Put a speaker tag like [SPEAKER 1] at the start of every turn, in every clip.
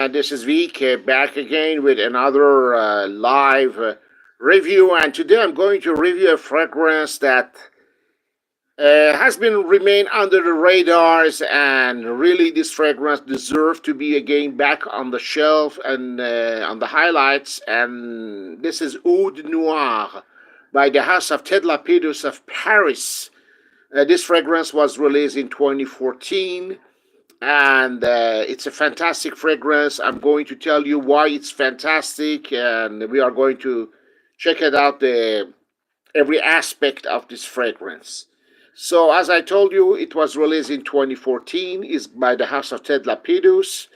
[SPEAKER 1] This is Vic back again with another live review. And today I'm going to review a fragrance that has been remain under the radars. And really, this fragrance deserves to be again back on the shelf and on the highlights. And this is Oud Noir by the House of Tedlapidus of Paris. This fragrance was released in 2014, and it's a fantastic fragrance. I'm going to tell you why it's fantastic, and we are going to check it out, every aspect of this fragrance. So, as I told you, it was released in 2014. Is by the House of Ted Lapidus.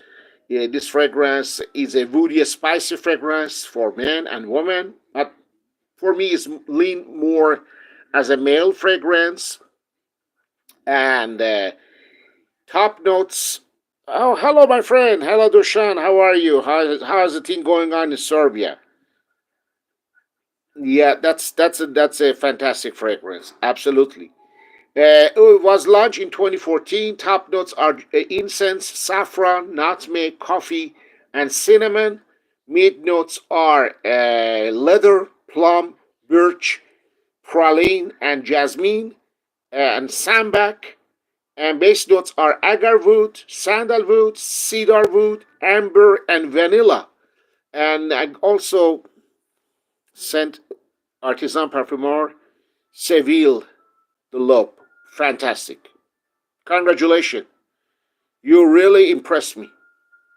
[SPEAKER 1] This fragrance is a woody, spicy fragrance for men and women, but for me, it's lean more as a male fragrance. And top notes. Oh, hello, my friend. Hello, Dushan. How are you? How's the thing going on in Serbia? Yeah, that's a fantastic fragrance. Absolutely. It was launched in 2014. Top notes are incense, saffron, nutmeg, coffee, and cinnamon. Mid notes are leather, plum, birch, praline, and jasmine, and sambac. And base notes are agarwood, sandalwood, cedarwood, amber, and vanilla. And I also sent Artisan Parfumeur Seville the Lope. Fantastic. Congratulations. You really impressed me.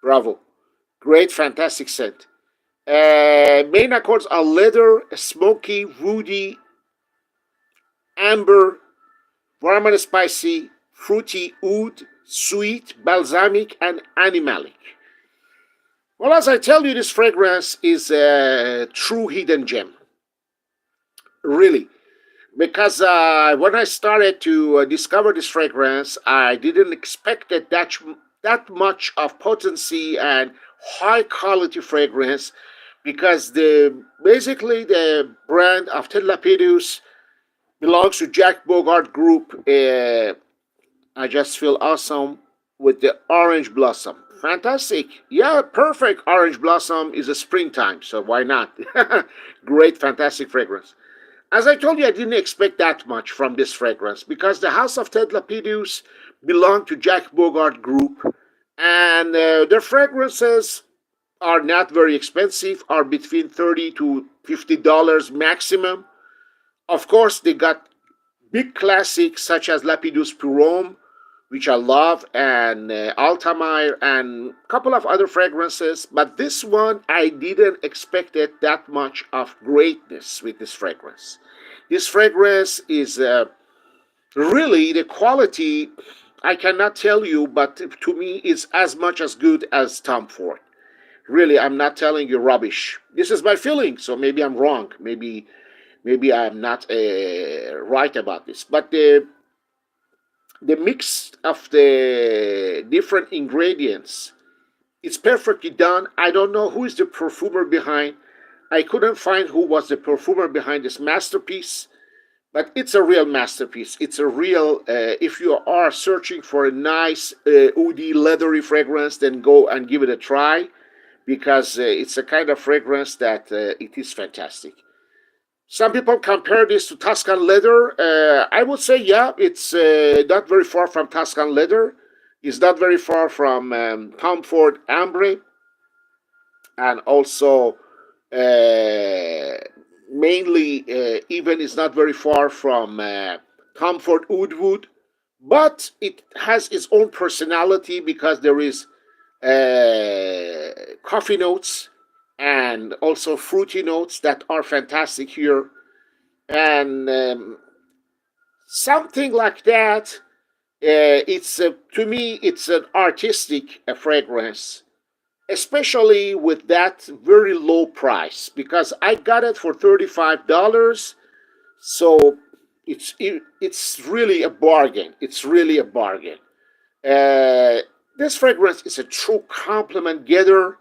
[SPEAKER 1] Bravo. Great, fantastic scent. Main accords are leather, smoky, woody, amber, warm and spicy, fruity, oud, sweet, balsamic, and animalic. Well, as I tell you, this fragrance is a true hidden gem. Really. Because when I started to discover this fragrance, I didn't expect that much of potency and high quality fragrance. Because the brand of Ted Lapidus belongs to Jack Bogart Group. I just feel awesome with the orange blossom. Fantastic. Yeah, perfect. Orange blossom is a springtime, so why not? Great, fantastic fragrance. As I told you, I didn't expect that much from this fragrance because the House of Ted Lapidus belonged to Jack Bogart Group, and their fragrances are not very expensive, are between $30 to $50 maximum. Of course, they got big classics such as Lapidus Purhomme, which I love, and Altamire, and a couple of other fragrances. But this one, I didn't expect it that much of greatness with this fragrance. This fragrance is really the quality. I cannot tell you, but to me, is as much as good as Tom Ford. Really, I'm not telling you rubbish. This is my feeling, so maybe I'm wrong. Maybe I'm not right about this. But the mix of the different ingredients, it's perfectly done. I don't know who is the perfumer behind. I couldn't find who was the perfumer behind this masterpiece, but it's a real masterpiece. It's a real. If you are searching for a nice woody leathery fragrance, then go and give it a try because it's a kind of fragrance that it is fantastic. Some people compare this to Tuscan leather. I would say, yeah, it's not very far from Tuscan leather. It's not very far from Tom Ford Ambre, and also uh, mainly even it's not very far from Tom Ford Oud Wood, but it has its own personality because there is coffee notes and also fruity notes that are fantastic here, and something like that. It's to me, it's an artistic fragrance, especially with that very low price because I got it for $35. So it's really a bargain. It's really a bargain. Uh, this fragrance is a true compliment getter,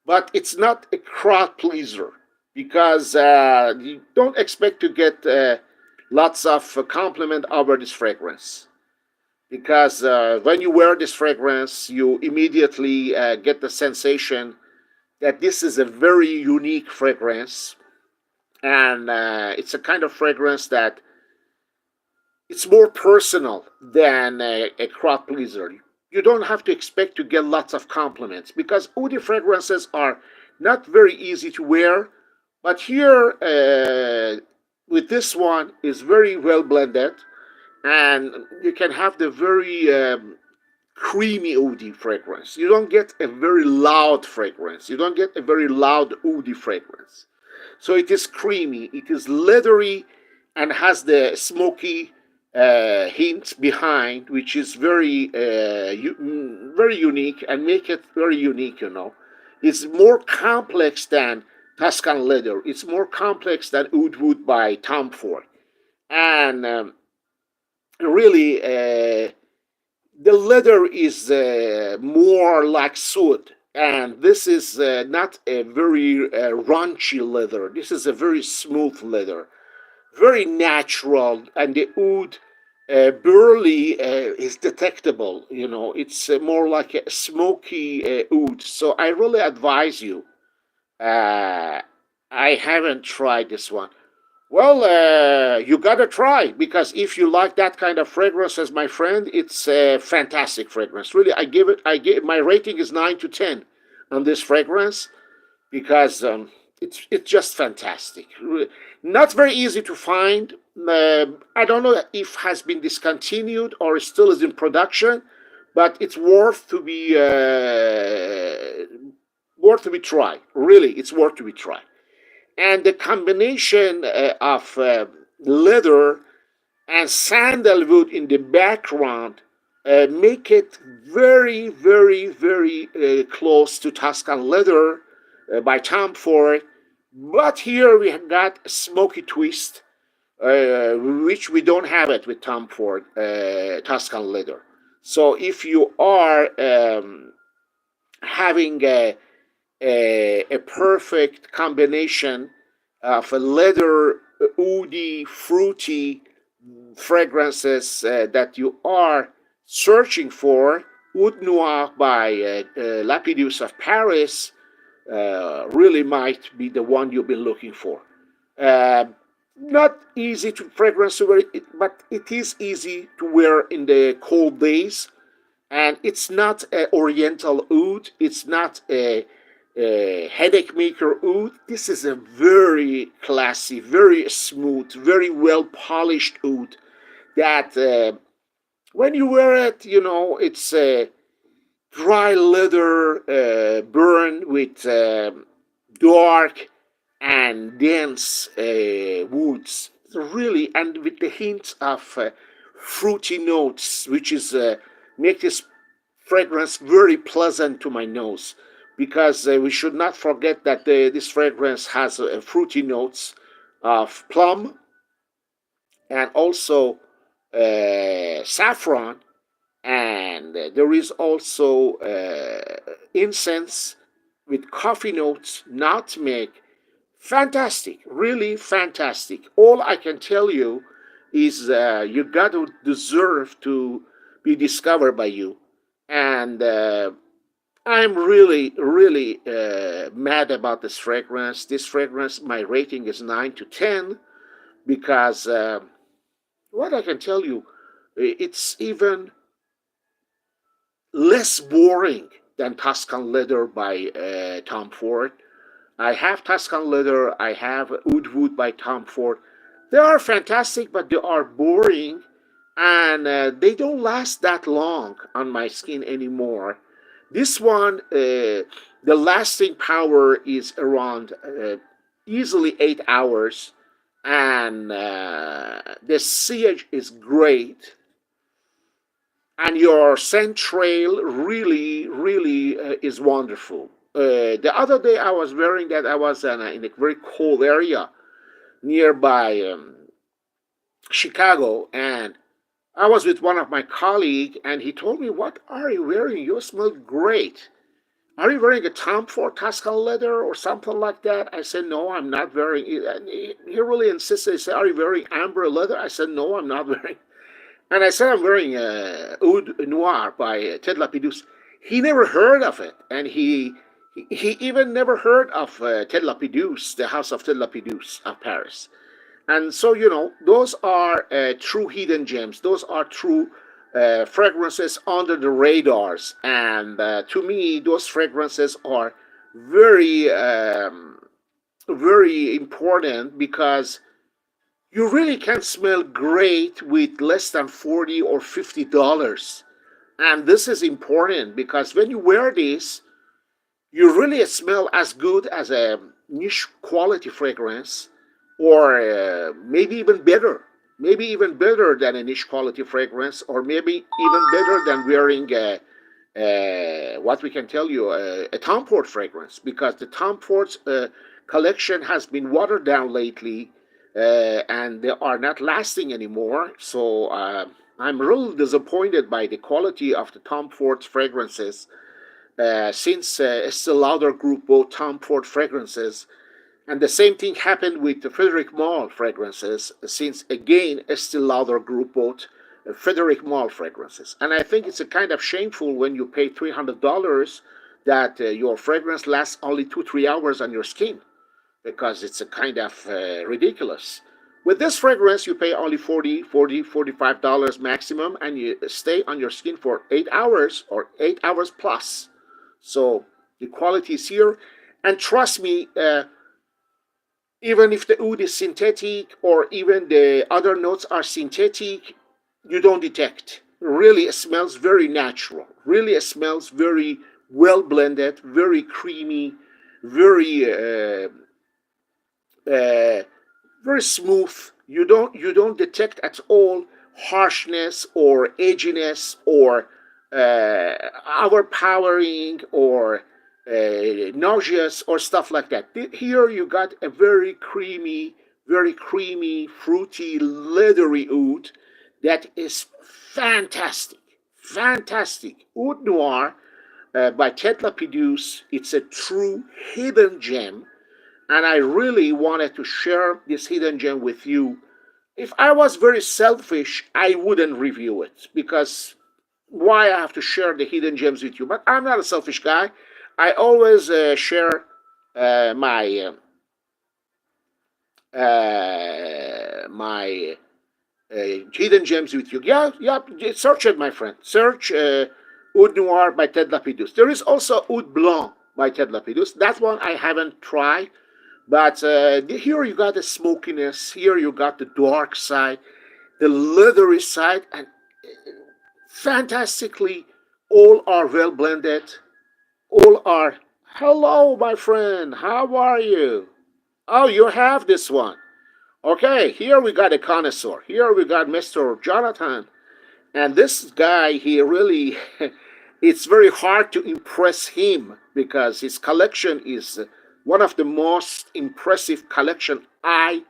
[SPEAKER 1] but it's not a crowd pleaser because you don't expect to get lots of compliment over this fragrance. because when you wear this fragrance, you immediately get the sensation that this is a very unique fragrance, and it's a kind of fragrance that it's more personal than a crowd pleaser. You don't have to expect to get lots of compliments because Oud fragrances are not very easy to wear. But here, with this one, is very well blended, and you can have the very creamy Oud fragrance. You don't get a very loud fragrance. You don't get a very loud Oud fragrance. So it is creamy, it is leathery, and has the smoky hint behind, which is very unique and make it very unique. It's more complex than Tuscan leather. It's more complex than Oud Wood by Tom Ford, and really, the leather is more like soot, and this is not a very raunchy leather. This is a very smooth leather, very natural, and the oud barely is detectable. It's more like a smoky oud. So I really advise you. Uh, I haven't tried this one. Well, you gotta try, because if you like that kind of fragrance, as my friend, it's a fantastic fragrance. Really, my rating is 9 to 10 on this fragrance, because it's just fantastic. Not very easy to find. I don't know if has been discontinued or still is in production, but it's worth to be tried. Really, it's worth to be tried. And the combination of leather and sandalwood in the background make it very, very, very close to Tuscan leather by Tom Ford. But here we have got a smoky twist, which we don't have it with Tom Ford Tuscan leather. So if you are having a perfect combination of a leather, woody, fruity fragrances that you are searching for, Oud Noir by Lapidus of Paris really might be the one you've been looking for. Uh, Not easy to fragrance to wear, but it is easy to wear in the cold days. And it's not an oriental oud. It's not a headache maker oud. This is a very classy, very smooth, very well polished oud that when you wear it, it's a dry leather burn with dark and dense woods. Really, and with the hint of fruity notes, which is make this fragrance very pleasant to my nose, because we should not forget that this fragrance has fruity notes of plum and also saffron, and there is also incense with coffee notes, nutmeg. Fantastic, really fantastic. All I can tell you is you got to deserve to be discovered by you, and I'm really, really mad about this fragrance. This fragrance, my rating is 9 to 10, because what I can tell you, it's even less boring than Tuscan Leather by Tom Ford. I have Tuscan Leather, I have Oud Wood by Tom Ford. They are fantastic, but they are boring, and they don't last that long on my skin anymore. This one, the lasting power is around easily 8 hours, and the sillage is great, and your scent trail really, really is wonderful. The other day I was wearing that. I was in a very cold area nearby Chicago, and I was with one of my colleagues, and he told me, "What are you wearing? You smell great. Are you wearing a Tom Ford Tuscan leather or something like that?" I said, "No, I'm not wearing it." And he really insisted. He said, "Are you wearing amber leather?" I said, "No, I'm not wearing." And I said I'm wearing Oud Noir by tedlapidus. He never heard of it, and he even never heard of tedlapidus, the house of tedlapidus of Paris. And so, those are true hidden gems. Those are true fragrances under the radars. And to me, those fragrances are very, very important because you really can smell great with less than 40 or $50. And this is important because when you wear this, you really smell as good as a niche quality fragrance, or maybe even better. Maybe even better than a niche quality fragrance, or maybe even better than wearing what we can tell you, a Tom Ford fragrance, because the Tom Ford's collection has been watered down lately, and they are not lasting anymore. So I'm really disappointed by the quality of the Tom Ford fragrances, since Estee Lauder Group bought Tom Ford fragrances. And the same thing happened with the Frederic Malle fragrances, since again Estee Lauder Group bought Frederic Malle fragrances. And I think it's a kind of shameful when you pay $300 that your fragrance lasts only 2-3 hours on your skin, because it's a kind of ridiculous. With this fragrance, you pay only $45 maximum, and you stay on your skin for 8 hours or 8 hours plus. So the quality is here. And trust me, even if the oud is synthetic, or even the other notes are synthetic, you don't detect. Really, it smells very natural. Really, it smells very well blended, very creamy, very uh, very smooth. You don't detect at all harshness or edginess or overpowering or nauseous or stuff like that. Here you got a very creamy, fruity, leathery oud that is fantastic. Fantastic. Oud Noir by Ted Lapidus. It's a true hidden gem, and I really wanted to share this hidden gem with you. If I was very selfish, I wouldn't review it, because why I have to share the hidden gems with you? But I'm not a selfish guy. I always share my my hidden gems with you. Yeah, yeah. Search it, my friend. Search Oud Noir by Ted Lapidus. There is also Oud Blanc by Ted Lapidus. That one I haven't tried, but here you got the smokiness. Here you got the dark side, the leathery side, and fantastically, all are well blended. All are. Hello, my friend. How are you? Oh, you have this one. Okay, here we got a connoisseur. Here we got Mr. Jonathan. And this guy, he really, it's very hard to impress him, because his collection is one of the most impressive collection I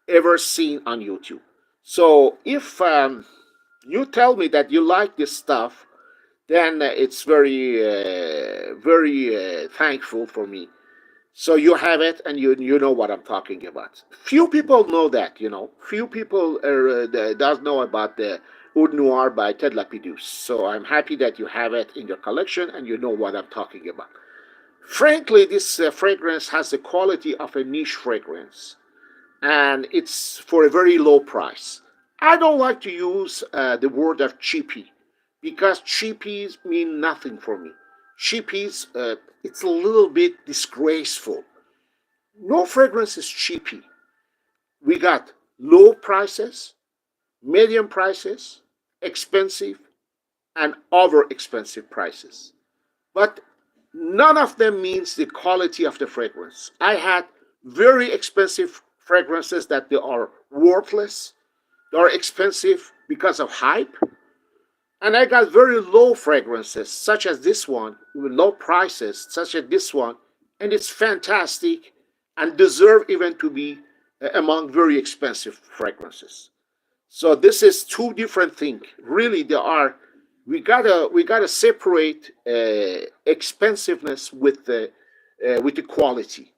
[SPEAKER 1] ever seen on YouTube. So if you tell me that you like this stuff, then it's very thankful for me. So you have it, and you know what I'm talking about. Few people know that. Few people does know about the Oud Noir by Ted Lapidus. So I'm happy that you have it in your collection and you know what I'm talking about. Frankly, this fragrance has the quality of a niche fragrance, and it's for a very low price. I don't like to use the word of cheapy, because cheapies mean nothing for me. Cheapies, it's a little bit disgraceful. No fragrance is cheapy. We got low prices, medium prices, expensive, and over expensive prices. But none of them means the quality of the fragrance. I had very expensive fragrances that they are worthless. They are expensive because of hype. And I got very low fragrances, such as this one, with low prices, such as this one, and it's fantastic and deserve even to be among very expensive fragrances. So this is two different things. Really, there are. We gotta separate expensiveness with the quality.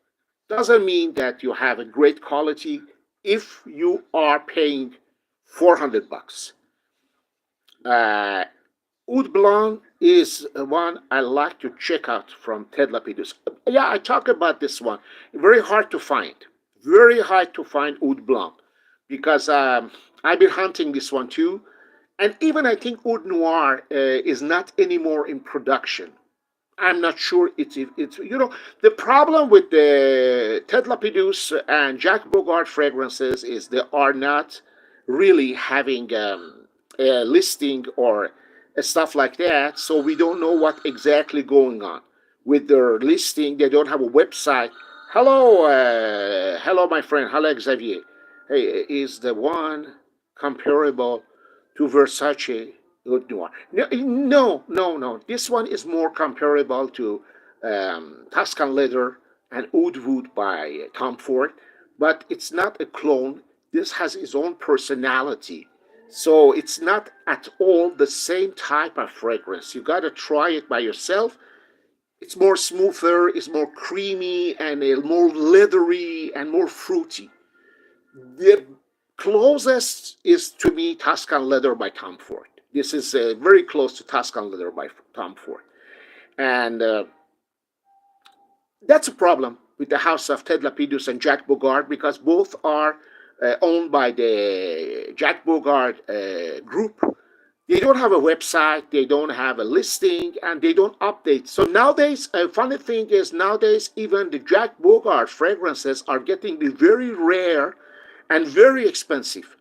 [SPEAKER 1] Doesn't mean that you have a great quality if you are paying $400. Uh, Oud Blanc is one I like to check out from tedlapidus. Yeah, I talk about this one. Very hard to find. Very hard to find Oud Blanc because I've been hunting this one too. And even I think Oud Noir is not anymore in production. I'm not sure it's the problem with the Ted Lapidus and Jack Bogart fragrances is they are not really having a listing or stuff like that, so we don't know what exactly going on with their listing. They don't have a website. Hello, my friend. Hello, Xavier. Hey, is the one comparable to Versace Oud Noir? No, no. This one is more comparable to Tuscan Leather and Oud Wood by Tom Ford, but it's not a clone. This has its own personality. So it's not at all the same type of fragrance. You gotta try it by yourself. It's more smoother, it's more creamy, and more leathery and more fruity. The closest is to me Tuscan Leather by Tom Ford. This is very close to Tuscan Leather by Tom Ford. And that's a problem with the house of Ted Lapidus and Jack Bogart because both are owned by the Jack Bogart group. They don't have a website, they don't have a listing, and they don't update. So nowadays, a funny thing is nowadays even the Jack Bogart fragrances are getting very rare and very expensive.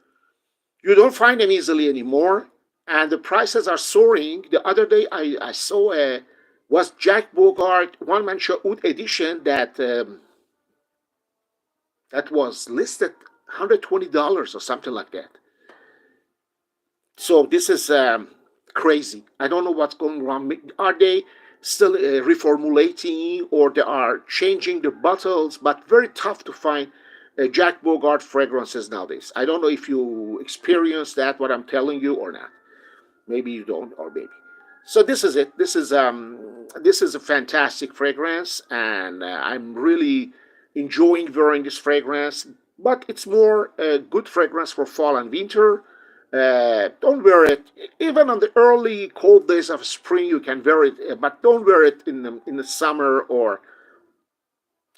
[SPEAKER 1] You don't find them easily anymore, and the prices are soaring. The other day I saw a was Jack Bogart one man show Oud edition that was listed $120 or something like that. So this is crazy. I don't know what's going wrong. Are they still reformulating or they are changing the bottles? But very tough to find Jack Bogart fragrances nowadays. I don't know if you experience that, what I'm telling you, or not. Maybe you don't, or maybe. So this is it. This is a fantastic fragrance, and I'm really enjoying wearing this fragrance. But it's more a good fragrance for fall and winter. Don't wear it even on the early cold days of spring. You can wear it, but don't wear it in the summer or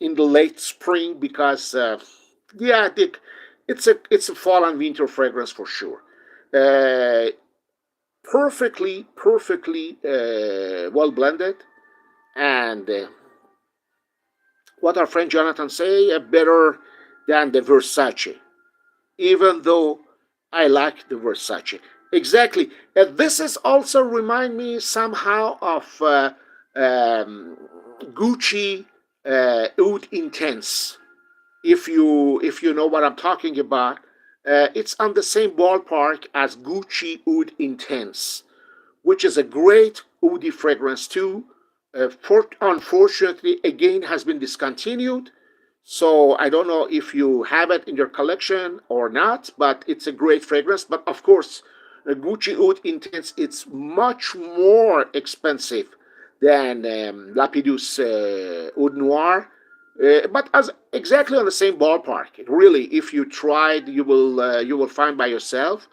[SPEAKER 1] in the late spring because yeah, it's a fall and winter fragrance for sure. Uh, perfectly well blended, and what our friend Jonathan say, better than the Versace, even though I like the Versace. Exactly. This is also remind me somehow of Gucci Oud Intense. If you know what I'm talking about, it's on the same ballpark as Gucci Oud Intense, which is a great Oudi fragrance too. Unfortunately, again, has been discontinued. So I don't know if you have it in your collection or not, but it's a great fragrance. But of course, Gucci Oud Intense, it's much more expensive than Lapidus Oud Noir, but as exactly on the same ballpark. Really, if you tried, you will find by yourself.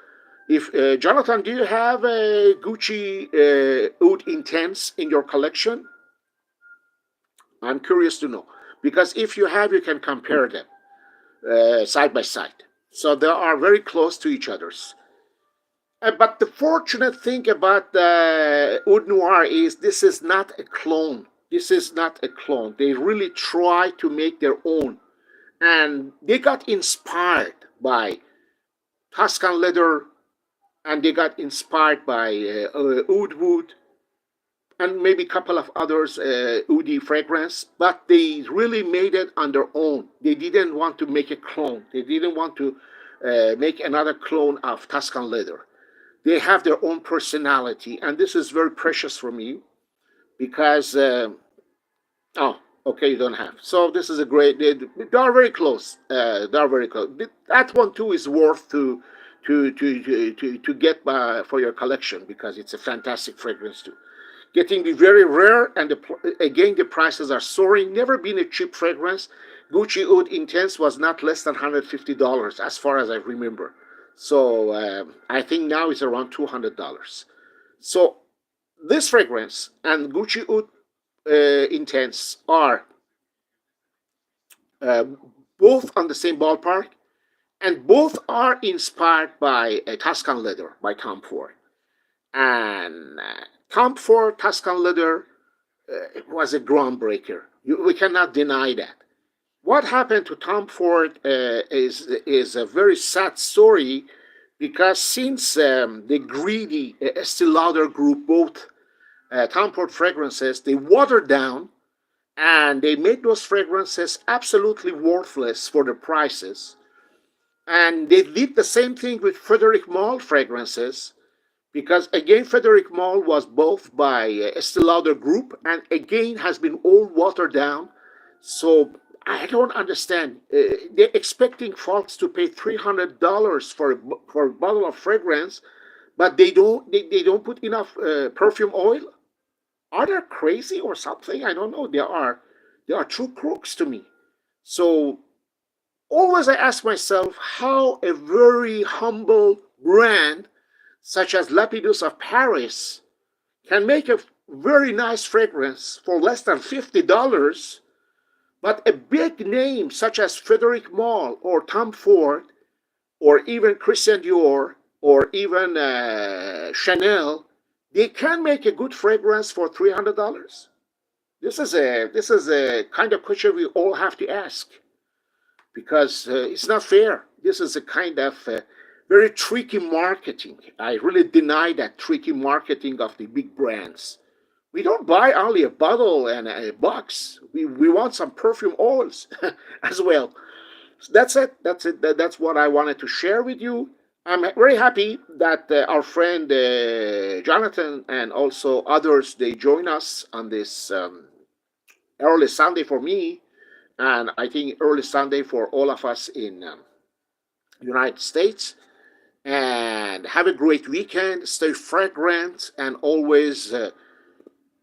[SPEAKER 1] If Jonathan, do you have a Gucci Oud Intense in your collection? I'm curious to know because if you have, you can compare them side by side. So they are very close to each other's. But the fortunate thing about the Oud Noir is this is not a clone. This is not a clone. They really try to make their own, and they got inspired by Tuscan leather, and they got inspired by oud wood, and maybe a couple of others, Udi fragrance, but they really made it on their own. They didn't want to make a clone. They didn't want to make another clone of Tuscan leather. They have their own personality, and this is very precious for me because oh, okay, you don't have. So this is a great. They are very close. They are very close. That one too is worth to get for your collection because it's a fantastic fragrance too. Getting be very rare, and again the prices are soaring. Never been a cheap fragrance. Gucci Oud Intense was not less than $150 as far as I remember. So I think now it's around $200. So this fragrance and Gucci Oud Intense are uh, both on the same ballpark, and both are inspired by Tuscan leather by Tom Ford. And Tom Ford Tuscan leather was a groundbreaker. We cannot deny that. What happened to Tom Ford is a very sad story because since the greedy Estee Lauder group bought Tom Ford fragrances, they watered down and they made those fragrances absolutely worthless for the prices. And they did the same thing with Frederic Malle fragrances because again Frederic Malle was bought by Estee Lauder Group and again has been all watered down. So I don't understand. They're expecting folks to pay $300 for a bottle of fragrance, but they don't put enough perfume oil. Are they crazy or something? I don't know. They are true crooks to me. So always I ask myself how a very humble brand such as Lapidus of Paris can make a very nice fragrance for less than $50, but a big name such as Frederic Malle or Tom Ford or even Christian Dior or even Chanel, they can make a good fragrance for $300. This is a kind of question we all have to ask because it's not fair. This is a kind of very tricky marketing. I really deny that tricky marketing of the big brands. We don't buy only a bottle and a box. We want some perfume oils as well. So that's it. That's it. That's what I wanted to share with you. I'm very happy that our friend Jonathan and also others they join us on this early Sunday for me, and I think early Sunday for all of us in United States. And have a great weekend. Stay fragrant and always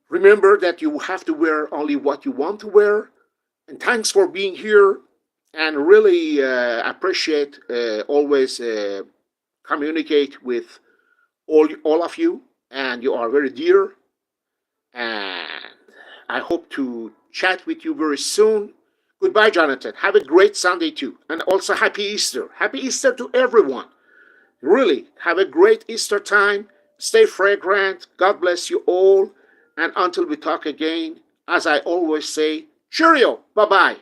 [SPEAKER 1] remember that you have to wear only what you want to wear. And thanks for being here. And really appreciate always communicate with all of you. And you are very dear. And I hope to chat with you very soon. Goodbye, Jonathan. Have a great Sunday too. And also happy Easter. Happy Easter to everyone. Really, have a great Easter time. Stay fragrant. God bless you all. And until we talk again, as I always say, cheerio. Bye bye.